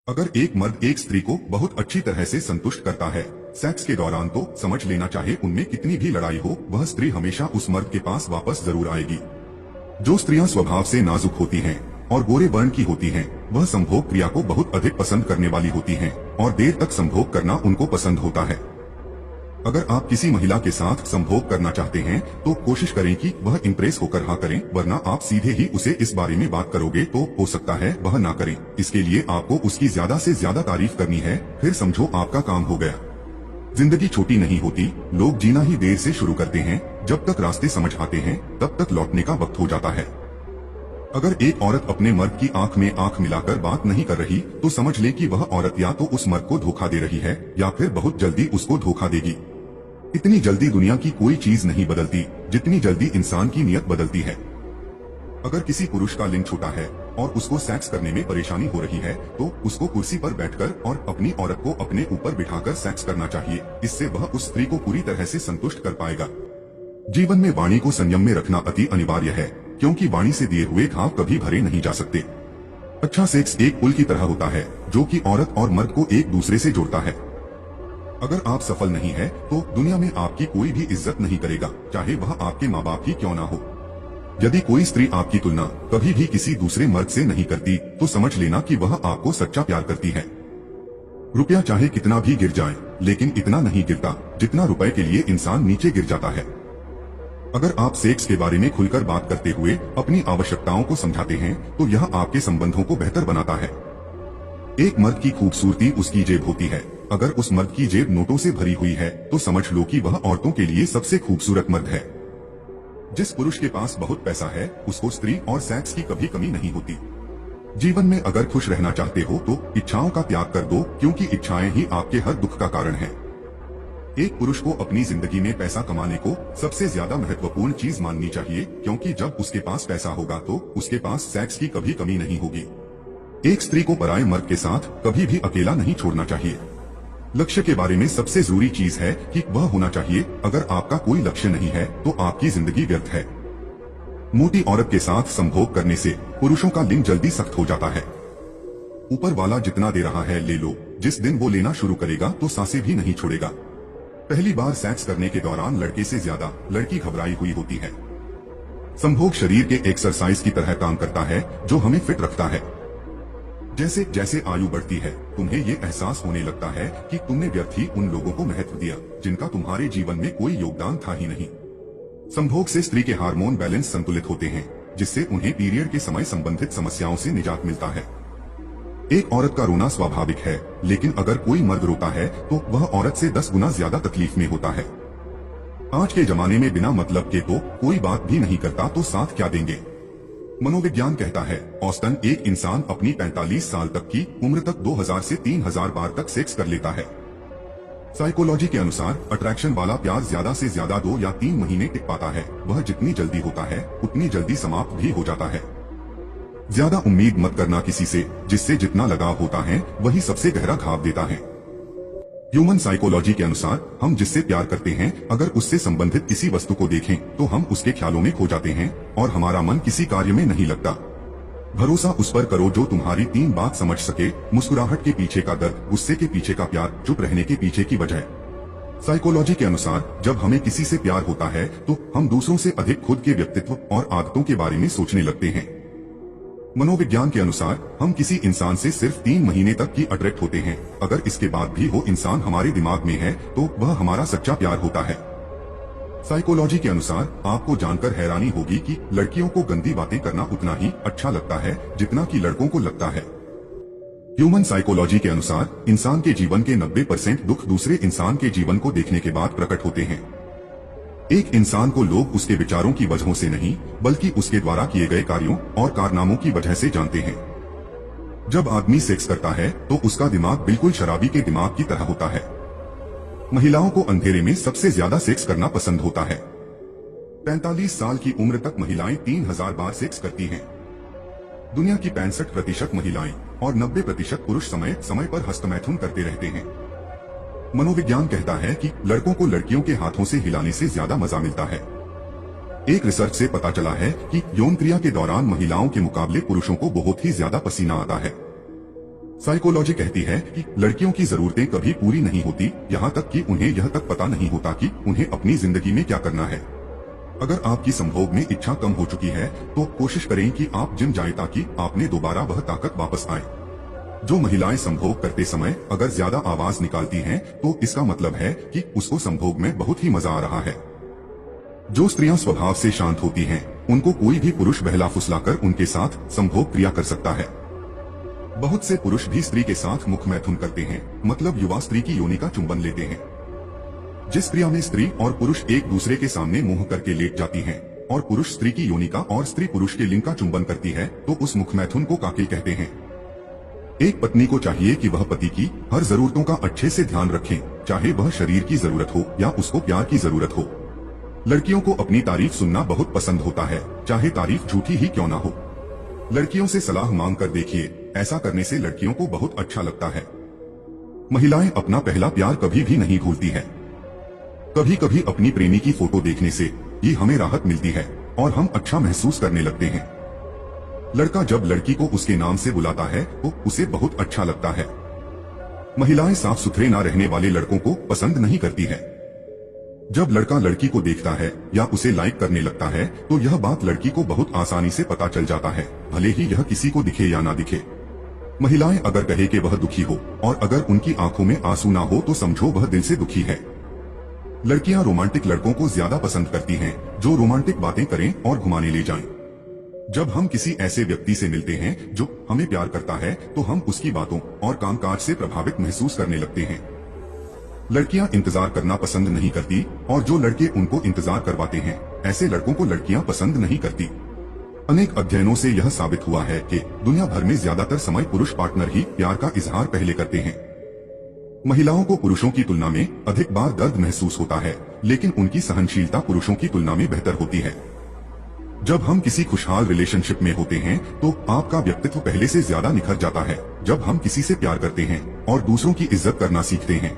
अगर एक मर्द एक स्त्री को बहुत अच्छी तरह से संतुष्ट करता है सेक्स के दौरान, तो समझ लेना चाहे उनमें कितनी भी लड़ाई हो, वह स्त्री हमेशा उस मर्द के पास वापस जरूर आएगी। जो स्त्रियां स्वभाव से नाजुक होती हैं और गोरे वर्ण की होती हैं, वह संभोग क्रिया को बहुत अधिक पसंद करने वाली होती हैं और देर तक संभोग करना उनको पसंद होता है। अगर आप किसी महिला के साथ संभोग करना चाहते हैं तो कोशिश करें कि वह इम्प्रेस होकर हाँ करें, वरना आप सीधे ही उसे इस बारे में बात करोगे तो हो सकता है वह ना करें। इसके लिए आपको उसकी ज्यादा से ज्यादा तारीफ करनी है, फिर समझो आपका काम हो गया। जिंदगी छोटी नहीं होती, लोग जीना ही देर से शुरू करते हैं। जब तक रास्ते समझ आते हैं तब तक लौटने का वक्त हो जाता है। अगर एक औरत अपने मर्द की आंख में आंख मिलाकर बात नहीं कर रही तो समझ ले कि वह औरत या तो उस मर्द को धोखा दे रही है या फिर बहुत जल्दी उसको धोखा देगी। इतनी जल्दी दुनिया की कोई चीज नहीं बदलती जितनी जल्दी इंसान की नियत बदलती है। अगर किसी पुरुष का लिंग छोटा है और उसको सेक्स करने में परेशानी हो रही है तो उसको कुर्सी पर बैठकर और अपनी औरत को अपने ऊपर बिठाकर सेक्स करना चाहिए। इससे वह उस स्त्री को पूरी तरह से संतुष्ट कर पाएगा। जीवन में वाणी को संयम में रखना अति अनिवार्य है, क्योंकि वाणी से दिए हुए घाव कभी भरे नहीं जा सकते। अच्छा सेक्स एक पुल की तरह होता है जो कि औरत और मर्द को एक दूसरे से जोड़ता है। अगर आप सफल नहीं है तो दुनिया में आपकी कोई भी इज्जत नहीं करेगा, चाहे वह आपके माँ बाप ही क्यों ना हो। यदि कोई स्त्री आपकी तुलना कभी भी किसी दूसरे मर्द से नहीं करती तो समझ लेना कि वह आपको सच्चा प्यार करती है। रुपया चाहे कितना भी गिर जाए, लेकिन इतना नहीं गिरता जितना रुपए के लिए इंसान नीचे गिर जाता है। अगर आप सेक्स के बारे में खुलकर बात करते हुए अपनी आवश्यकताओं को समझाते हैं तो यह आपके संबंधों को बेहतर बनाता है। एक मर्द की खूबसूरती उसकी जेब होती है। अगर उस मर्द की जेब नोटों से भरी हुई है तो समझ लो कि वह औरतों के लिए सबसे खूबसूरत मर्द है। जिस पुरुष के पास बहुत पैसा है उसको स्त्री और सेक्स की कभी कमी नहीं होती। जीवन में अगर खुश रहना चाहते हो तो इच्छाओं का त्याग कर दो, क्योंकि इच्छाएं ही आपके हर दुख का कारण है। एक पुरुष को अपनी जिंदगी में पैसा कमाने को सबसे ज्यादा महत्वपूर्ण चीज माननी चाहिए, क्योंकि जब उसके पास पैसा होगा तो उसके पास सेक्स की कभी कमी नहीं होगी। एक स्त्री को पराये मर्द के साथ कभी भी अकेला नहीं छोड़ना चाहिए। लक्ष्य के बारे में सबसे जरूरी चीज है कि वह होना चाहिए। अगर आपका कोई लक्ष्य नहीं है तो आपकी जिंदगी व्यर्थ है। मोटी औरत के साथ संभोग करने से पुरुषों का लिंग जल्दी सख्त हो जाता है। ऊपर वाला जितना दे रहा है ले लो, जिस दिन वो लेना शुरू करेगा तो सांसें भी नहीं छोड़ेगा। पहली बार सेक्स करने के दौरान लड़के से ज्यादा लड़की घबराई हुई होती है। संभोग शरीर के एक्सरसाइज की तरह काम करता है जो हमें फिट रखता है। जैसे जैसे आयु बढ़ती है तुम्हें ये एहसास होने लगता है कि तुमने व्यर्थ ही उन लोगों को महत्व दिया जिनका तुम्हारे जीवन में कोई योगदान था ही नहीं। संभोग से स्त्री के हार्मोन बैलेंस संतुलित होते हैं, जिससे उन्हें पीरियड के समय संबंधित समस्याओं से निजात मिलता है। एक औरत का रोना स्वाभाविक है, लेकिन अगर कोई मर्द रोता है तो वह औरत से 10 गुना ज्यादा तकलीफ में होता है। आज के जमाने में बिना मतलब के तो कोई बात भी नहीं करता तो साथ क्या देंगे। मनोविज्ञान कहता है औसतन एक इंसान अपनी 45 साल तक की उम्र तक 2000 से 3000 बार तक सेक्स कर लेता है। साइकोलॉजी के अनुसार अट्रैक्शन वाला प्यार ज्यादा से ज्यादा 2 या 3 महीने टिक पाता है। वह जितनी जल्दी होता है उतनी जल्दी समाप्त भी हो जाता है। ज्यादा उम्मीद मत करना किसी से, जिससे जितना लगाव होता है वही सबसे गहरा घाव देता है। ह्यूमन साइकोलॉजी के अनुसार हम जिससे प्यार करते हैं अगर उससे संबंधित किसी वस्तु को देखें तो हम उसके ख्यालों में खो जाते हैं और हमारा मन किसी कार्य में नहीं लगता। भरोसा उस पर करो जो तुम्हारी 3 बात समझ सके: मुस्कुराहट के पीछे का दर्द, गुस्से के पीछे का प्यार, चुप रहने के पीछे की वजह। साइकोलॉजी के अनुसार जब हमें किसी से प्यार होता है तो हम दूसरों से अधिक खुद के व्यक्तित्व और आदतों के बारे में सोचने लगते हैं। मनोविज्ञान के अनुसार हम किसी इंसान से सिर्फ 3 महीने तक की अट्रैक्ट होते हैं। अगर इसके बाद भी वो इंसान हमारे दिमाग में है तो वह हमारा सच्चा प्यार होता है। साइकोलॉजी के अनुसार आपको जानकर हैरानी होगी कि लड़कियों को गंदी बातें करना उतना ही अच्छा लगता है जितना कि लड़कों को लगता है। ह्यूमन साइकोलॉजी के अनुसार इंसान के जीवन के 90% दुख दूसरे इंसान के जीवन को देखने के बाद प्रकट होते हैं। एक इंसान को लोग उसके विचारों की वजहों से नहीं बल्कि उसके द्वारा किए गए कार्यों और कारनामों की वजह से जानते हैं। जब आदमी सेक्स करता है तो उसका दिमाग बिल्कुल शराबी के दिमाग की तरह होता है। महिलाओं को अंधेरे में सबसे ज्यादा सेक्स करना पसंद होता है। 45 साल की उम्र तक महिलाएं 3000 बार सेक्स करती हैं। दुनिया की 65% महिलाएं और 90% पुरुष समय समय पर हस्तमैथुन करते रहते हैं। मनोविज्ञान कहता है कि लड़कों को लड़कियों के हाथों से हिलाने से ज्यादा मजा मिलता है। एक रिसर्च से पता चला है कि यौन क्रिया के दौरान महिलाओं के मुकाबले पुरुषों को बहुत ही ज्यादा पसीना आता है। साइकोलॉजी कहती है कि लड़कियों की जरूरतें कभी पूरी नहीं होती, यहाँ तक कि उन्हें यह तक पता नहीं होता कि उन्हें अपनी जिंदगी में क्या करना है। अगर आपकी संभोग में इच्छा कम हो चुकी है तो कोशिश करें कि आप जिम जाएं ताकि आपने दोबारा वह ताकत वापस आए। जो महिलाएं संभोग करते समय अगर ज्यादा आवाज निकालती हैं तो इसका मतलब है कि उसको संभोग में बहुत ही मजा आ रहा है। जो स्त्रियां स्वभाव से शांत होती हैं, उनको कोई भी पुरुष बहला फुसलाकर उनके साथ संभोग क्रिया कर सकता है। बहुत से पुरुष भी स्त्री के साथ मुख मैथुन करते हैं, मतलब युवा स्त्री की योनि का चुंबन लेते हैं। जिस क्रिया में स्त्री और पुरुष एक दूसरे के सामने मुंह करके लेट जाती हैं और पुरुष स्त्री की योनि का और स्त्री पुरुष के लिंग का चुंबन करती है तो उस मुख मैथुन को काकिल कहते हैं। एक पत्नी को चाहिए कि वह पति की हर जरूरतों का अच्छे से ध्यान रखें, चाहे वह शरीर की जरूरत हो या उसको प्यार की जरूरत हो। लड़कियों को अपनी तारीफ सुनना बहुत पसंद होता है, चाहे तारीफ झूठी ही क्यों ना हो। लड़कियों से सलाह मांग कर देखिए, ऐसा करने से लड़कियों को बहुत अच्छा लगता है। महिलाएं अपना पहला प्यार कभी भी नहीं भूलती है। कभी कभी अपनी प्रेमी की फोटो देखने से ही हमें राहत मिलती है और हम अच्छा महसूस करने लगते हैं। लड़का जब लड़की को उसके नाम से बुलाता है तो उसे बहुत अच्छा लगता है। महिलाएं साफ सुथरे ना रहने वाले लड़कों को पसंद नहीं करती है। जब लड़का लड़की को देखता है या उसे लाइक करने लगता है तो यह बात लड़की को बहुत आसानी से पता चल जाता है, भले ही यह किसी को दिखे या ना दिखे। महिलाएं अगर कहे कि वह दुखी हो और अगर उनकी आंखों में आंसू ना हो तो समझो वह दिल से दुखी है। लड़कियां रोमांटिक लड़कों को ज्यादा पसंद करती हैं, जो रोमांटिक बातें करें और घुमाने ले जाएं। जब हम किसी ऐसे व्यक्ति से मिलते हैं जो हमें प्यार करता है तो हम उसकी बातों और कामकाज से प्रभावित महसूस करने लगते हैं। लड़कियां इंतजार करना पसंद नहीं करती और जो लड़के उनको इंतजार करवाते हैं, ऐसे लड़कों को लड़कियां पसंद नहीं करती। अनेक अध्ययनों से यह साबित हुआ है कि दुनिया भर में ज्यादातर समय पुरुष पार्टनर ही प्यार का इजहार पहले करते हैं। महिलाओं को पुरुषों की तुलना में अधिक बार दर्द महसूस होता है, लेकिन उनकी सहनशीलता पुरुषों की तुलना में बेहतर होती है। जब हम किसी खुशहाल रिलेशनशिप में होते हैं तो आपका व्यक्तित्व पहले से ज्यादा निखर जाता है। जब हम किसी से प्यार करते हैं और दूसरों की इज्जत करना सीखते हैं